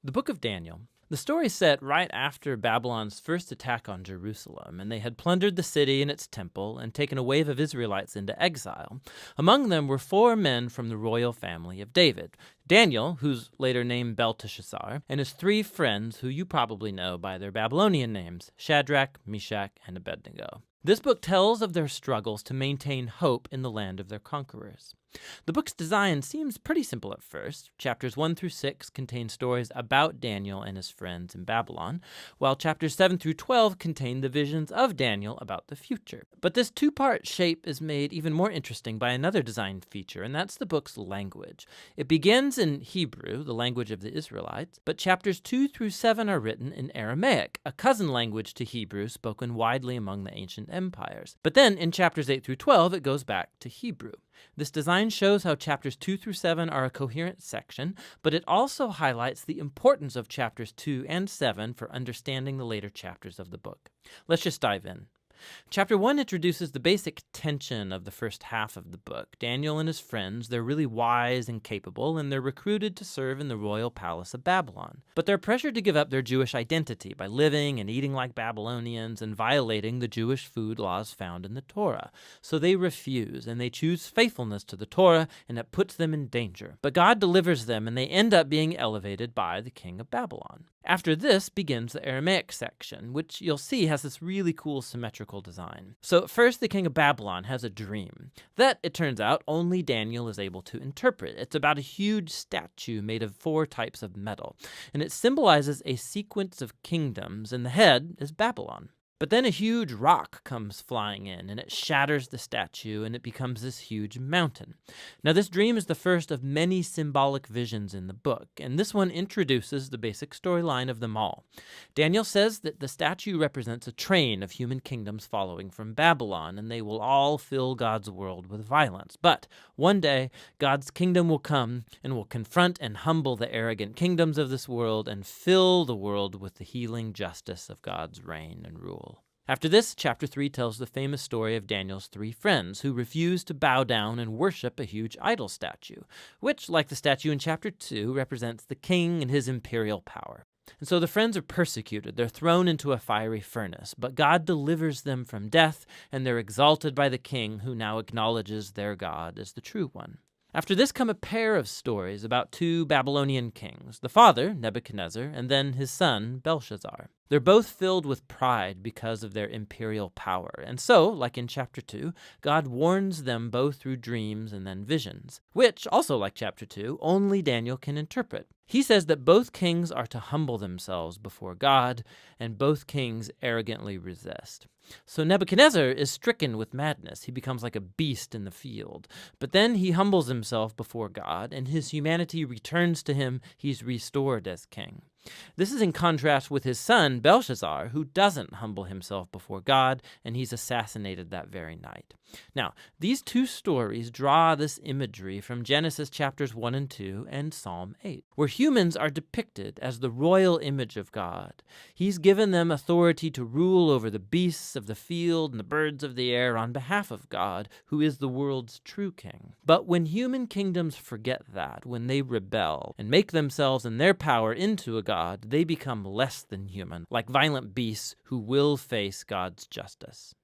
The book of Daniel. The story is set right after Babylon's first attack on Jerusalem, and they had plundered the city and its temple and taken a wave of Israelites into exile. Among them were 4 men from the royal family of David: Daniel, who's later named Belteshazzar, and his 3 friends who you probably know by their Babylonian names, Shadrach, Meshach, and Abednego. This book tells of their struggles to maintain hope in the land of their conquerors. The book's design seems pretty simple at first. Chapters 1 through 6 contain stories about Daniel and his friends in Babylon, while chapters 7 through 12 contain the visions of Daniel about the future. But this 2-part shape is made even more interesting by another design feature, and that's the book's language. It begins in Hebrew, the language of the Israelites, but chapters 2 through 7 are written in Aramaic, a cousin language to Hebrew spoken widely among the ancient empires. But then in chapters 8 through 12, it goes back to Hebrew. This design shows how chapters 2 through 7 are a coherent section, but it also highlights the importance of chapters 2 and 7 for understanding the later chapters of the book. Let's just dive in. Chapter 1 introduces the basic tension of the first half of the book. Daniel and his friends, they're really wise and capable, and they're recruited to serve in the royal palace of Babylon. But they're pressured to give up their Jewish identity by living and eating like Babylonians and violating the Jewish food laws found in the Torah. So they refuse, and they choose faithfulness to the Torah, and it puts them in danger. But God delivers them, and they end up being elevated by the king of Babylon. After this begins the Aramaic section, which you'll see has this really cool symmetrical design. So first, the king of Babylon has a dream that, it turns out, only Daniel is able to interpret. It's about a huge statue made of 4 types of metal, and it symbolizes a sequence of kingdoms, and the head is Babylon. But then a huge rock comes flying in, and it shatters the statue, and it becomes this huge mountain. Now, this dream is the first of many symbolic visions in the book, and this one introduces the basic storyline of them all. Daniel says that the statue represents a train of human kingdoms following from Babylon, and they will all fill God's world with violence. But one day, God's kingdom will come and will confront and humble the arrogant kingdoms of this world and fill the world with the healing justice of God's reign and rule. After this, chapter 3 tells the famous story of Daniel's 3 friends who refuse to bow down and worship a huge idol statue, which, like the statue in chapter 2, represents the king and his imperial power. And so the friends are persecuted. They're thrown into a fiery furnace, but God delivers them from death, and they're exalted by the king, who now acknowledges their God as the true one. After this come a pair of stories about 2 Babylonian kings, the father, Nebuchadnezzar, and then his son, Belshazzar. They're both filled with pride because of their imperial power, and so, like in chapter 2, God warns them both through dreams and then visions, which, also like chapter 2, only Daniel can interpret. He says that both kings are to humble themselves before God, and both kings arrogantly resist. So Nebuchadnezzar is stricken with madness. He becomes like a beast in the field. But then he humbles himself before God, and his humanity returns to him. He's restored as king. This is in contrast with his son, Belshazzar, who doesn't humble himself before God, and he's assassinated that very night. Now, these 2 stories draw this imagery from Genesis chapters 1 and 2 and Psalm 8, where humans are depicted as the royal image of God. He's given them authority to rule over the beasts of the field and the birds of the air on behalf of God, who is the world's true king. But when human kingdoms forget that, when they rebel and make themselves and their power into a god, they become less than human, like violent beasts who will face God's justice.